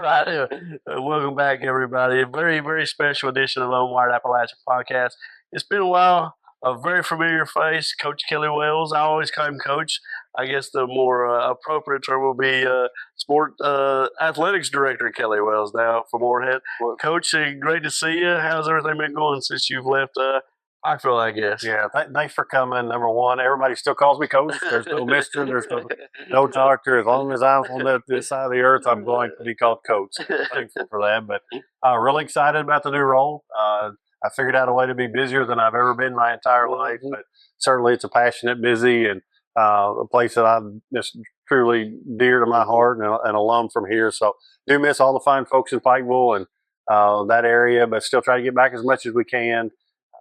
Right. Welcome back, everybody. A very, very special edition of the Unwired Appalachia podcast. It's been a while. A very familiar face, Coach Kelly Wells. I always call him Coach. I guess the more appropriate term will be Sport Athletics Director Kelly Wells now for Morehead. Well, Coach, great to see you. How's everything been going since you've left Pikeville, I guess? yeah, thanks for coming. Number one, everybody still calls me Coach. There's no Mister. There's no doctor. As long as I'm on this side of the earth, I'm going to be called Coach. So I'm thankful for that. But really excited about the new role. I figured out a way to be busier than I've ever been my entire life. But certainly, it's a passionate, busy, and a place that I'm just truly dear to my heart and an alum from here. So do miss all the fine folks in Pikeville and that area, but still try to get back as much as we can.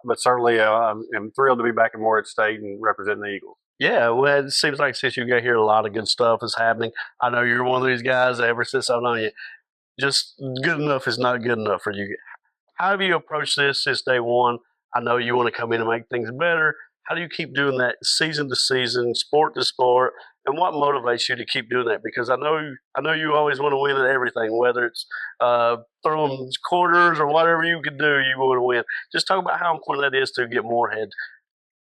But certainly, I'm thrilled to be back in Morehead State and representing the Eagles. Yeah, well, it seems like since you got here, a lot of good stuff is happening. I know you're one of these guys. Ever since I've known you, just good enough is not good enough for you. How have you approached this since day one? I know you want to come in and make things better. How do you keep doing that season to season, sport to sport, and what motivates you to keep doing that? Because I know you always want to win at everything, whether it's throwing quarters or whatever you can do, you want to win. Just talk about how important that is to get Morehead,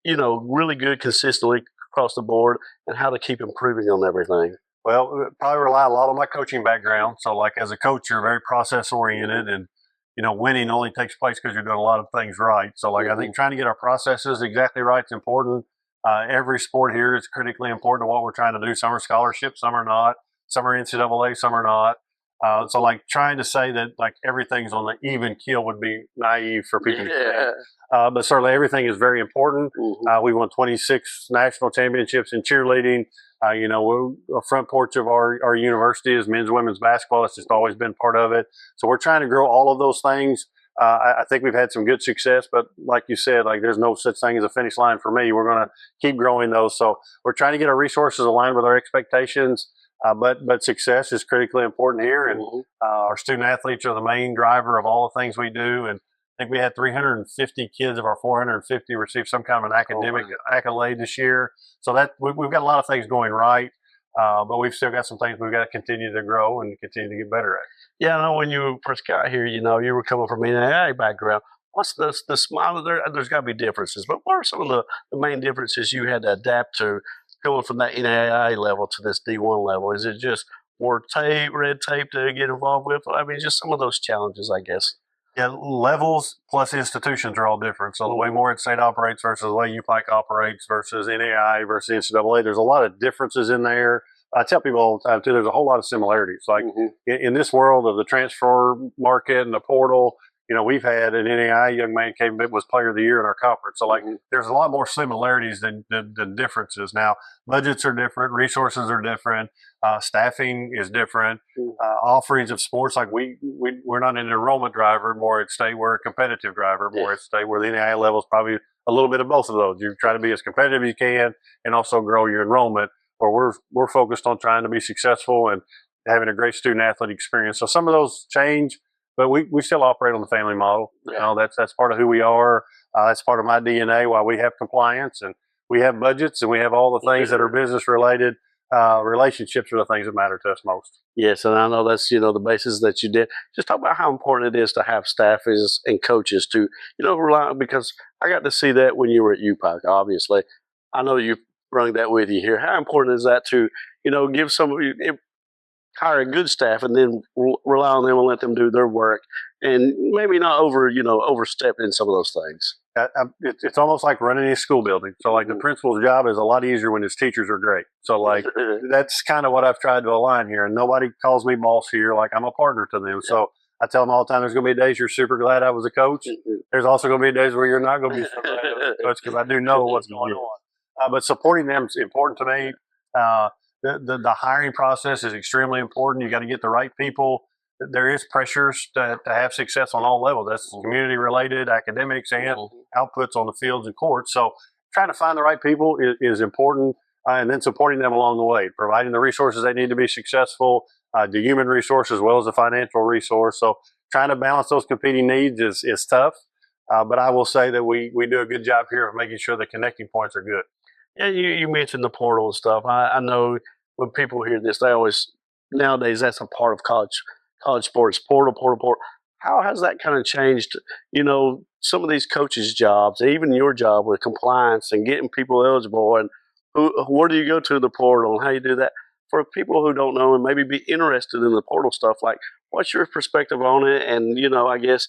really good consistently across the board, and how to keep improving on everything. Well, probably rely a lot on my coaching background. So, like as a coach, you're very process oriented, and winning only takes place because you're doing a lot of things right. So, like I think trying to get our processes exactly right is important. Every sport here is critically important to what we're trying to do. Some are scholarships, some are not. Some are NCAA, some are not. So, like trying to say that like everything's on the even keel would be naive for people. Yeah. But certainly everything is very important. We won 26 national championships in cheerleading. We're a front porch of our university is men's and women's basketball. It's just always been part of it. So we're trying to grow all of those things. I think we've had some good success, but like you said, like there's no such thing as a finish line for me. We're going to keep growing those. So we're trying to get our resources aligned with our expectations. But success is critically important here, and our student athletes are the main driver of all the things we do. And I think we had 350 kids of our 450 receive some kind of an academic accolade this year. So that we've got a lot of things going right, but we've still got some things we've got to continue to grow and continue to get better at. Yeah, I know when you first got here, you were coming from an NAIA background. What's the smile? There's got to be differences, but what are some of the main differences you had to adapt to going from that NAIA level to this D1 level? Is it just more red tape to get involved with? I mean, just some of those challenges, I guess. Yeah, levels plus institutions are all different. So the way Morehead State operates versus the way UPIKE operates versus NAIA versus NCAA, there's a lot of differences in there. I tell people all the time, too, there's a whole lot of similarities. Like in this world of the transfer market and the portal, we've had an NAIA young man was player of the year in our conference. So like there's a lot more similarities than differences. Now, budgets are different, resources are different, staffing is different, offerings of sports. Like we're not an enrollment driver, Morehead State, we're a competitive driver. Morehead State, where the NAIA level is probably a little bit of both of those. You try to be as competitive as you can and also grow your enrollment, where we're focused on trying to be successful and having a great student athlete experience. So some of those change, but we still operate on the family model. That's part of who we are. That's part of my DNA. Why we have compliance and we have budgets and we have all the things that are business related. Relationships are the things that matter to us most. Yes, and I know that's the basis that you did. Just talk about how important it is to have staffers and coaches to rely, because I got to see that when you were at UPIKE. Obviously, I know you bring that with you here. How important is that to give hire a good staff and then rely on them and let them do their work, and maybe not overstep in some of those things. It's almost like running a school building. So like the principal's job is a lot easier when his teachers are great. So like that's kind of what I've tried to align here. And nobody calls me boss here. Like I'm a partner to them. So I tell them all the time, there's going to be days you're super glad I was a coach. There's also going to be days where you're not going to be so glad I was a coach, because I do know what's going on. But supporting them is important to me. The hiring process is extremely important. You got to get the right people. There is pressures to have success on all levels. That's community related, academics, and outputs on the fields and courts. So trying to find the right people is important, and then supporting them along the way, providing the resources they need to be successful, the human resource as well as the financial resource. So trying to balance those competing needs is tough. But I will say that we do a good job here of making sure the connecting points are good. Yeah, you mentioned the portal and stuff. I know when people hear this, they always nowadays that's a part of college college sports portal. How has that kind of changed? Some of these coaches' jobs, even your job with compliance and getting people eligible, and where do you go to the portal and how you do that? For people who don't know and maybe be interested in the portal stuff, like what's your perspective on it? And I guess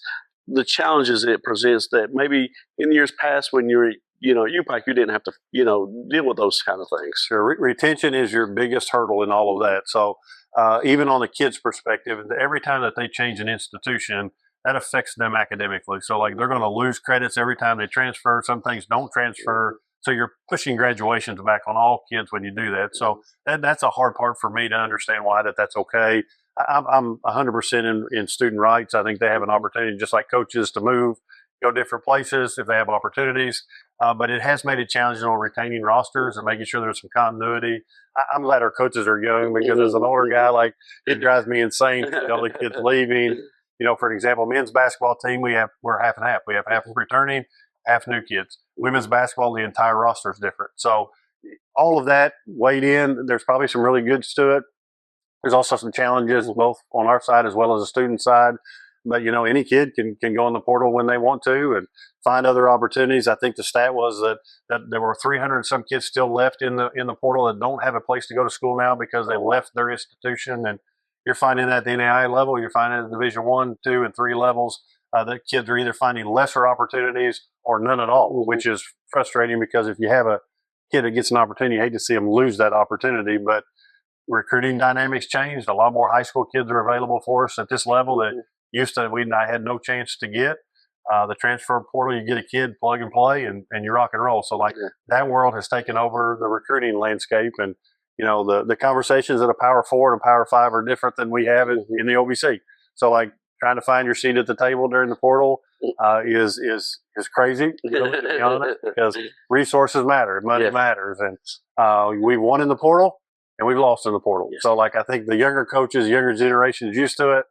the challenges it presents that maybe in years past when you're UPIKE, you didn't have to deal with those kind of things. Sure, retention is your biggest hurdle in all of that. So even on the kids' perspective, every time that they change an institution, that affects them academically. So like they're going to lose credits every time they transfer. Some things don't transfer. So you're pushing graduations back on all kids when you do that. So that's a hard part for me to understand why that's okay. I'm 100% in student rights. I think they have an opportunity, just like coaches, to move, go different places if they have opportunities. But it has made it challenging on retaining rosters and making sure there's some continuity. I'm glad our coaches are young, because as an older guy, like, it drives me insane to see all the kids leaving. For an example, men's basketball team, we're half and half. We have half returning, half new kids. Women's basketball, the entire roster is different. So all of that weighed in. There's probably some really goods to it. There's also some challenges, both on our side as well as the student side. But any kid can go in the portal when they want to and find other opportunities. I think the stat was that there were 300 and some kids still left in the portal that don't have a place to go to school now because they left their institution. And you're finding that at the NAIA level, you're finding at Division 1, 2, and 3 levels that kids are either finding lesser opportunities or none at all, which is frustrating, because if you have a kid that gets an opportunity, you hate to see them lose that opportunity. But recruiting dynamics changed. A lot more high school kids are available for us at this level that used to I had no chance to get. The transfer portal, you get a kid, plug and play, and you rock and roll. So that world has taken over the recruiting landscape. And the conversations at a Power 4 and a Power 5 are different than we have in the OVC. So trying to find your seat at the table during the portal is crazy, to be honest, because resources matter, money matters, and we won in the portal and we've lost in the portal. Yes. So I think the younger coaches, younger generation is used to it.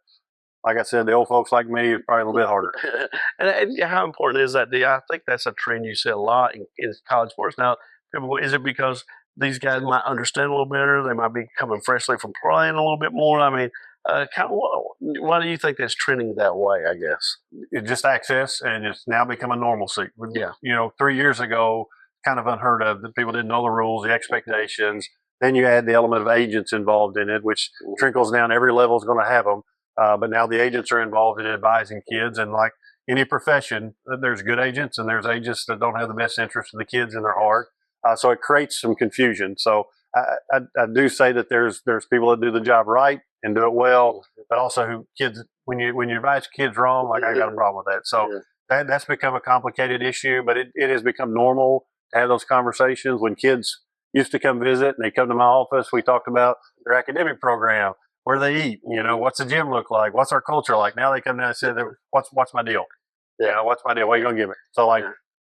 Like I said, the old folks like me, it's probably a little bit harder. and how important is that? I think that's a trend you see a lot in college sports now. Is it because these guys might understand a little better? They might be coming freshly from playing a little bit more. I mean, why do you think that's trending that way, I guess? It's just access, and it's now become a normalcy. Yeah. 3 years ago, kind of unheard of, that people didn't know the rules, the expectations. Then you add the element of agents involved in it, which trickles down. Every level is going to have them. But now the agents are involved in advising kids. And like any profession, there's good agents and there's agents that don't have the best interest of the kids in their heart. So it creates some confusion. So I do say that there's people that do the job right and do it well, but also when you advise kids wrong, I got a problem with that. So that's become a complicated issue, but it has become normal to have those conversations. When kids used to come visit and they come to my office, we talked about their academic program, where they eat, what's the gym look like, what's our culture like. Now they come down and say, what's my deal? What's my deal? What are you going to give me? So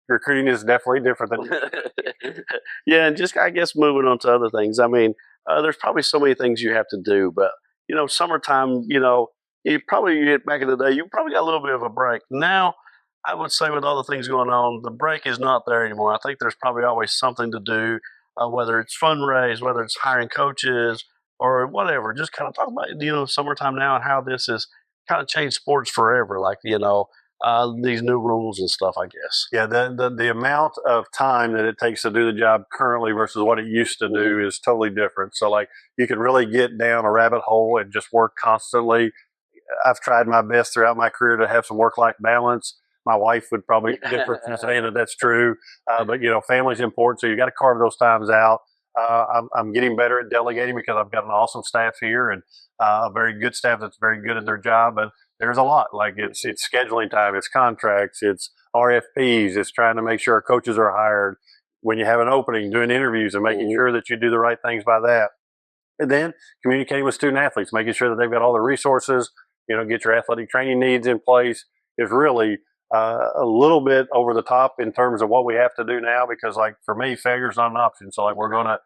recruiting is definitely different than. Yeah. And just, I guess, moving on to other things. I mean, there's probably so many things you have to do, but summertime, you probably get back in the day, you probably got a little bit of a break. Now, I would say with all the things going on, the break is not there anymore. I think there's probably always something to do, whether it's fundraise, whether it's hiring coaches or whatever. Just kind of talk about, summertime now and how this has kind of changed sports forever. These new rules and stuff, I guess. Yeah, the amount of time that it takes to do the job currently versus what it used to do is totally different. So you can really get down a rabbit hole and just work constantly. I've tried my best throughout my career to have some work-life balance. My wife would probably differ from saying that that's true. But family's important, so you got to carve those times out. I'm getting better at delegating because I've got an awesome staff here and a very good staff that's very good at their job. But there's a lot. It's scheduling time, it's contracts, it's RFPs, it's trying to make sure our coaches are hired. When you have an opening, doing interviews and making sure that you do the right things by that. And then communicating with student athletes, making sure that they've got all the resources, get your athletic training needs in place is really a little bit over the top in terms of what we have to do now, because for me, failure's not an option. So we're gonna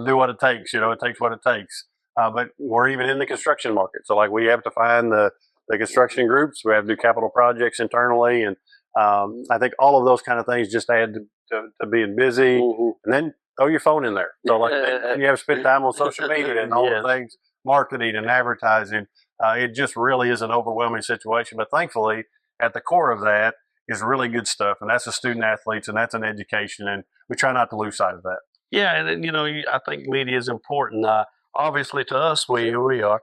do what it takes. It takes what it takes. But we're even in the construction market. So we have to find the construction groups. We have to do capital projects internally, and I think all of those kind of things just add to being busy. And then throw your phone in there. So you have to spend time on social media and all the things, marketing and advertising. It just really is an overwhelming situation. But thankfully, at the core of that is really good stuff, and that's the student athletes, and that's an education, and we try not to lose sight of that. Yeah, and then, I think media is important. Obviously, to us, we are.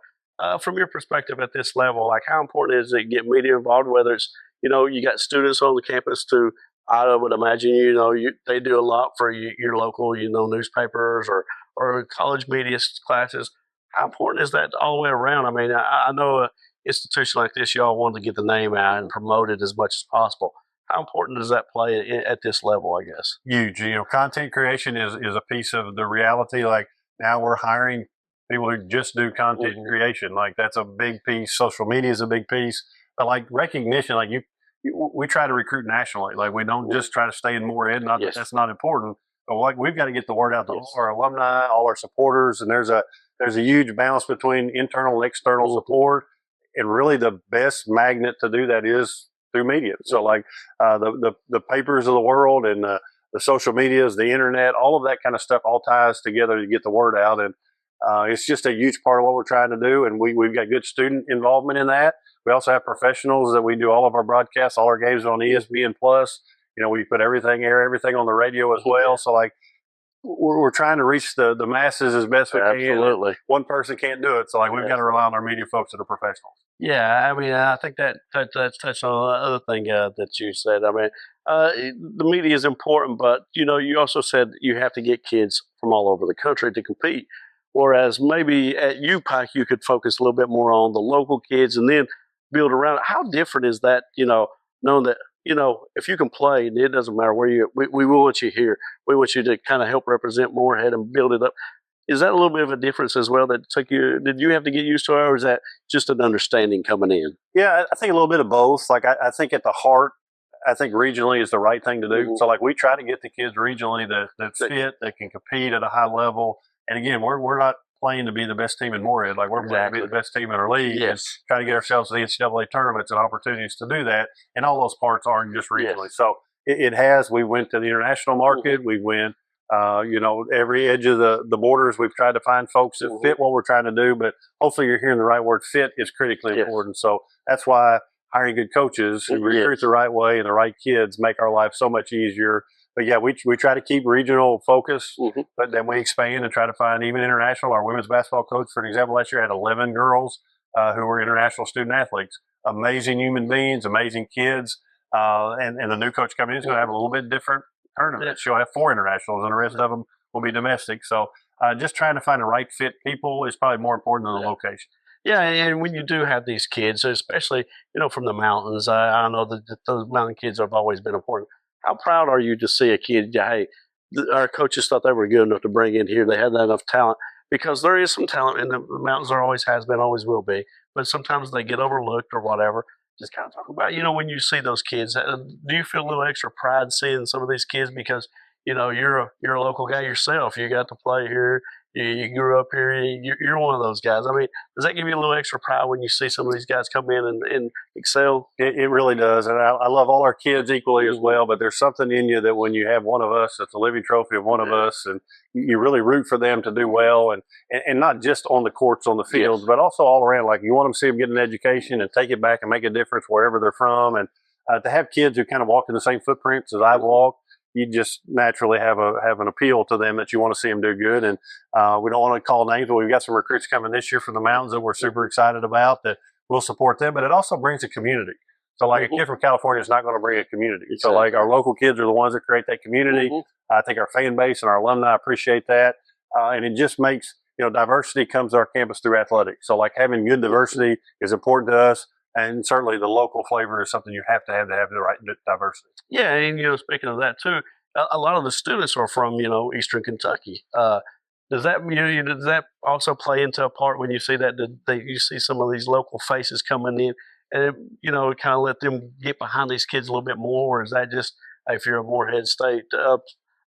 From your perspective at this level, like how important is it to get media involved? Whether it's you got students on the campus to, I would imagine they do a lot for your local newspapers or college media classes. How important is that all the way around? I mean, I know an institution like this, y'all want to get the name out and promote it as much as possible. How important does that play at this level, I guess? Huge. Content creation is a piece of the reality. Like now we're hiring people who just do content creation. Like that's a big piece. Social media is a big piece. But like recognition, like we try to recruit nationally. Like we don't just try to stay in Morehead. Not that that's not important, but like we've got to get the word out to all our alumni, all our supporters, and there's a huge balance between internal and external support. And really, the best magnet to do that is through media. So like the papers of the world and the social medias, the internet, all of that kind of stuff all ties together to get the word out. And it's just a huge part of what we're trying to do. And we've got good student involvement in that. We also have professionals that we do all of our broadcasts, all our games on ESPN Plus. We put everything on the radio as well. So like we're trying to reach the masses as best we can. Absolutely. One person can't do it. So like we've got to rely on our media folks that are professionals. Yeah, I mean, I think that's touched on the other thing that you said. I mean, the media is important, but you also said you have to get kids from all over the country to compete. Whereas maybe at UPIKE you could focus a little bit more on the local kids and then build around it. How different is that? Knowing that if you can play, it doesn't matter where you. We want you here. We want you to kind of help represent Morehead and build it up. Is that a little bit of a difference as well that took you? Did you have to get used to it, or is that just an understanding coming in? Yeah, I think a little bit of both. Like I think at the heart, I think regionally is the right thing to do. Mm-hmm. So like we try to get the kids regionally that fit, that can compete at a high level. And again, we're not playing to be the best team in Morehead. Like we're playing to be the best team in our league. Yes. And trying to get ourselves to the NCAA tournaments and opportunities to do that. And all those parts aren't just regionally. Yes. So it has. We went to the international market. Mm-hmm. We went. Every edge of the borders, we've tried to find folks that fit what we're trying to do, but hopefully you're hearing the right word. Fit is critically important. So that's why hiring good coaches who recruit the right way and the right kids make our life so much easier. But yeah, we try to keep regional focus, but then we expand and try to find even international. Our women's basketball coach, for example, last year had 11 girls who were international student athletes. Amazing human beings, amazing kids. And the new coach coming in is going to have a little bit different tournament. She'll have 4 internationals, and the rest of them will be domestic. So just trying to find the right fit people is probably more important than the location. Yeah, and when you do have these kids, especially from the mountains, I know that those mountain kids have always been important. How proud are you to see a kid? Hey, our coaches thought they were good enough to bring in here. They had enough talent, because there is some talent in the mountains. There always has been, always will be. But sometimes they get overlooked or whatever. Just kind of talk about, when you see those kids, do you feel a little extra pride seeing some of these kids because, you're a local guy yourself. You got to play here. You grew up here. You're one of those guys. I mean, does that give you a little extra pride when you see some of these guys come in and excel? It really does. And I love all our kids equally as well, but there's something in you that when you have one of us, it's a living trophy of one of us, and you really root for them to do well, and not just on the courts, on the fields, but also all around. Like you want them to see them get an education and take it back and make a difference wherever they're from. And to have kids who kind of walk in the same footprints as I've walked, you just naturally have an appeal to them that you want to see them do good. And we don't want to call names, but we've got some recruits coming this year from the mountains that we're super excited about that we'll support them. But it also brings a community. So like a kid from California is not going to bring a community. So like our local kids are the ones that create that community. I think our fan base and our alumni appreciate that. And it just makes, diversity comes to our campus through athletics. So like having good diversity is important to us. And certainly the local flavor is something you have to have the right diversity. Yeah, and speaking of that too, a lot of the students are from Eastern Kentucky. Does that also play into a part when you see that you see some of these local faces coming in, and kind of let them get behind these kids a little bit more? Or is that just if you're a Morehead State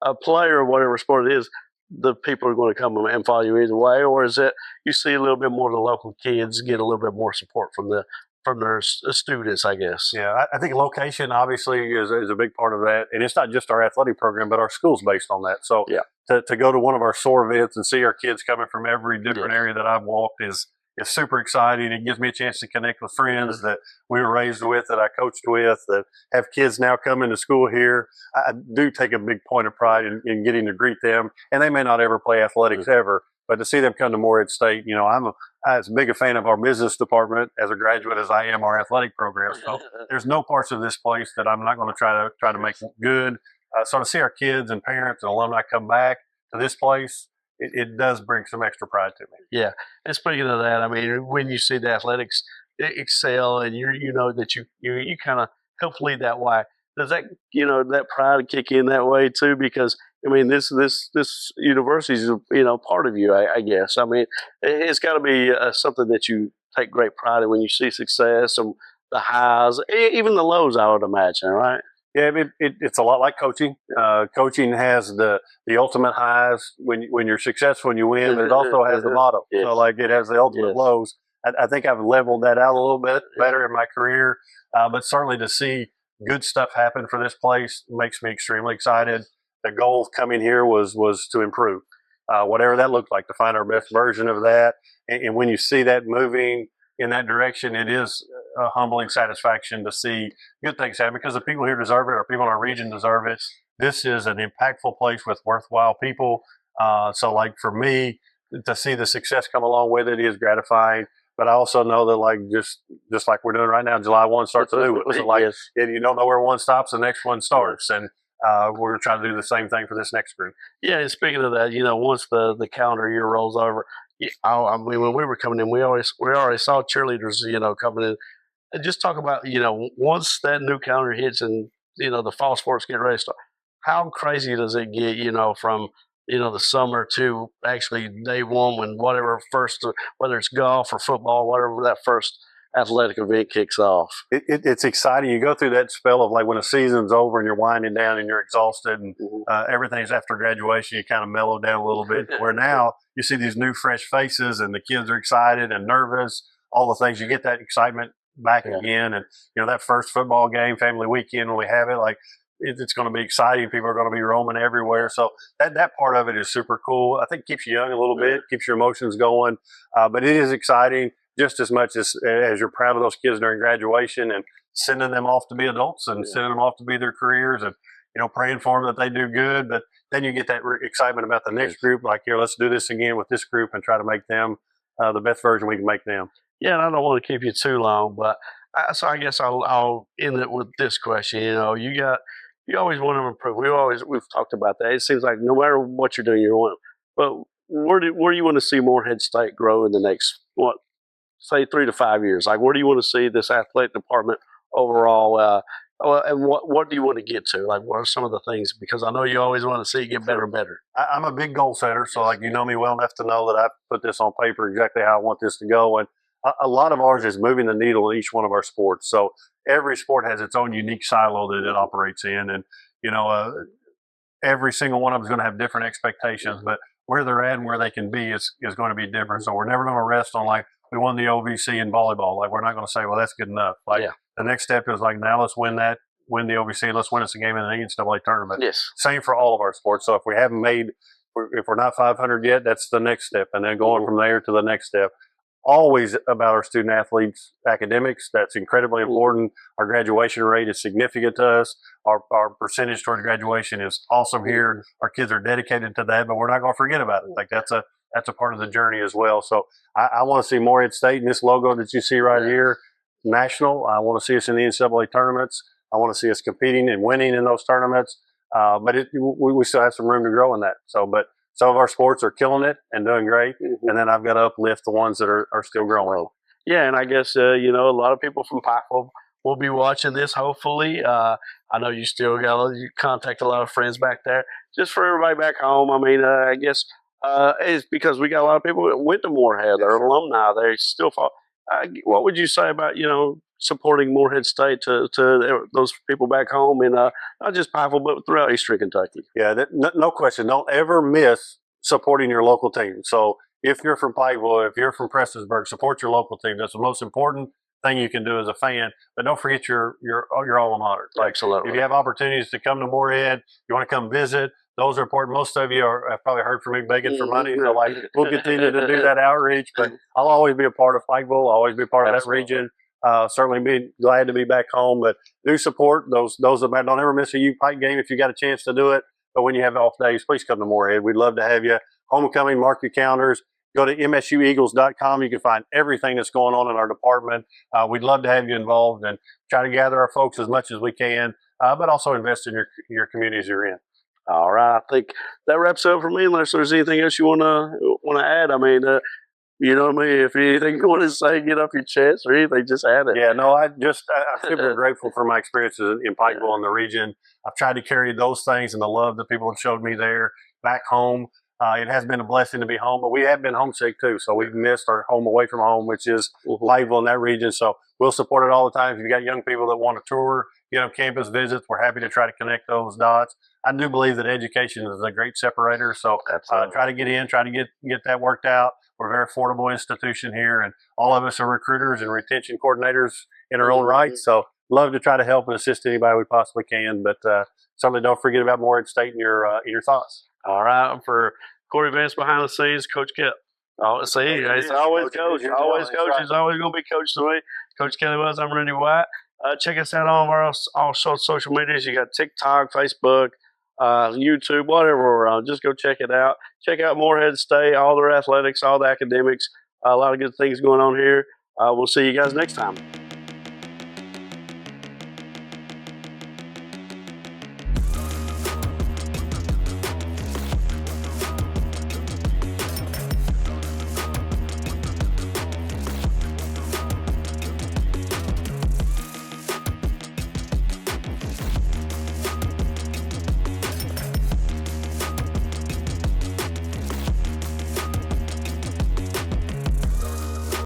a player or whatever sport it is, the people are going to come and follow you either way? Or is it you see a little bit more of the local kids get a little bit more support from their students, I guess? Yeah, I think location obviously is a big part of that. And it's not just our athletic program, but our school's based on that. So to go to one of our SOAR events and see our kids coming from every different area that I've walked is is super exciting. It gives me a chance to connect with friends that we were raised with, that I coached with, that have kids now coming to school here. I do take a big point of pride in getting to greet them, and they may not ever play athletics ever, but to see them come to Morehead State, I'm as big a fan of our business department as a graduate as I am our athletic program. So there's no parts of this place that I'm not going to try to make good. So to see our kids and parents and alumni come back to this place, it does bring some extra pride to me. Yeah, and speaking of that, I mean, when you see the athletics excel, and you know that you kind of help lead that way, does that that pride kick in that way too? Because I mean, this university is part of you, I guess. I mean, it's got to be something that you take great pride in when you see success and the highs, even the lows. I would imagine, right? Yeah, it's a lot like coaching. Coaching has the ultimate highs when you're successful and you win, but it also has the bottom. Yes. So like it has the ultimate lows. I think I've leveled that out a little bit better in my career, but certainly to see good stuff happen for this place makes me extremely excited. The goal coming here was to improve, whatever that looked like, to find our best version of that. And when you see that moving in that direction, it is a humbling satisfaction to see good things happen, because the people here deserve it, or people in our region deserve it. This is an impactful place with worthwhile people. So like for me, to see the success come along with it is gratifying. But I also know that like just like we're doing right now, July 1 starts a new one. So like you don't know where one stops, the next one starts. And we're trying to do the same thing for this next group. Yeah, and speaking of that, once the calendar year rolls over, I mean, when we were coming in, we already saw cheerleaders, coming in. And just talk about, once that new calendar hits and the fall sports get ready to start, how crazy does it get, from the summer to actually day one, when whatever first, whether it's golf or football, whatever that first athletic event kicks off. It's exciting. You go through that spell of like when the season's over and you're winding down and you're exhausted and everything's after graduation, you kind of mellow down a little bit. Where now you see these new fresh faces and the kids are excited and nervous, all the things. You get that excitement back again. And, that first football game, family weekend, when we have it, like it's going to be exciting. People are going to be roaming everywhere. So that part of it is super cool. I think it keeps you young a little bit, keeps your emotions going. But it is exciting just as much as you're proud of those kids during graduation and sending them off to be adults and sending them off to be their careers and, praying for them that they do good. But then you get that excitement about the next group, like, here, let's do this again with this group and try to make them the best version we can make them. Yeah, and I don't want to keep you too long, but so I guess I'll end it with this question. You always want to improve. We've talked about that. It seems like no matter what you're doing, you want. But where do you want to see Morehead State grow in the next say 3 to 5 years? Like, where do you want to see this athletic department overall? And what do you want to get to? Like, what are some of the things? Because I know you always want to see it get better and better. I'm a big goal setter, so like me well enough to know that I put this on paper exactly how I want this to go. And a lot of ours is moving the needle in each one of our sports. So every sport has its own unique silo that it operates in, and every single one of them is going to have different expectations. But where they're at and where they can be is going to be different. So we're never going to rest on like we won the OVC in volleyball. Like we're not going to say, well, that's good enough. Like the next step is like, now let's win the OVC. Let's win us a game in the NCAA tournament. Yes. Same for all of our sports. So if we haven't if we're not 500 yet, that's the next step, and then going from there to the next step. Always about our student athletes' academics. That's incredibly important. Our graduation rate is significant to us. Our percentage towards graduation is awesome here. Our kids are dedicated to that, but we're not going to forget about it. Like that's a part of the journey as well. So I want to see Morehead State, and this logo that you see right here, national. I want to see us in the NCAA tournaments. I want to see us competing and winning in those tournaments. But we still have some room to grow in that. So, but some of our sports are killing it and doing great, and then I've got to uplift the ones that are still growing. Yeah, and I guess a lot of people from Pikeville will be watching this. Hopefully, I know you still you contact a lot of friends back there. Just for everybody back home, I mean, I guess it's because we got a lot of people that went to Morehead. They're alumni. They still fall. What would you say about supporting Morehead State to those people back home in not just Pikeville but throughout Eastern Kentucky? Yeah, no question. Don't ever miss supporting your local team. So if you're from Pikeville, if you're from Prestonsburg, support your local team. That's the most important thing you can do as a fan. But don't forget your alma mater. Like, Absolutely. If you have opportunities to come to Morehead, you want to come visit, those are important. Most of you have probably heard from me begging for money. So like, we'll continue to do that outreach, but I'll always be a part of Pikeville, always be a part of that region. Certainly be glad to be back home, but do support those that don't ever miss a UPIKE game if you got a chance to do it. But when you have off days, please come to Morehead. We'd love to have you. Homecoming, mark your calendars. Go to msueagles.com. You can find everything that's going on in our department. We'd love to have you involved and try to gather our folks as much as we can, but also invest in your communities you're in. All right, I think that wraps up for me. Unless there's anything else you want to add, I mean, you know what I mean. If anything you want to say, get off your chest or anything, just add it. Yeah, no, I'm super grateful for my experiences in Pikeville and the region. I've tried to carry those things and the love that people have showed me there back home. It has been a blessing to be home, but we have been homesick too. So we've missed our home away from home, which is Pikeville in that region. So we'll support it all the time. If you've got young people that want to tour, campus visits, we're happy to try to connect those dots. I do believe that education is a great separator. So try to get in, try to get that worked out. We're a very affordable institution here, and all of us are recruiters and retention coordinators in our own right. So love to try to help and assist anybody we possibly can. But certainly don't forget about Morehead State in your thoughts. All right, for Corey Vance behind the scenes, Coach Kip. Oh, see, it's always coach, always coach. It's always going to be coach to me. Coach Kelly Wells, I'm Randy White. Check us out on our all social medias. You got TikTok, Facebook, YouTube, whatever we're on. Just go check it out. Check out Morehead State, all their athletics, all the academics. A lot of good things going on here. We'll see you guys next time.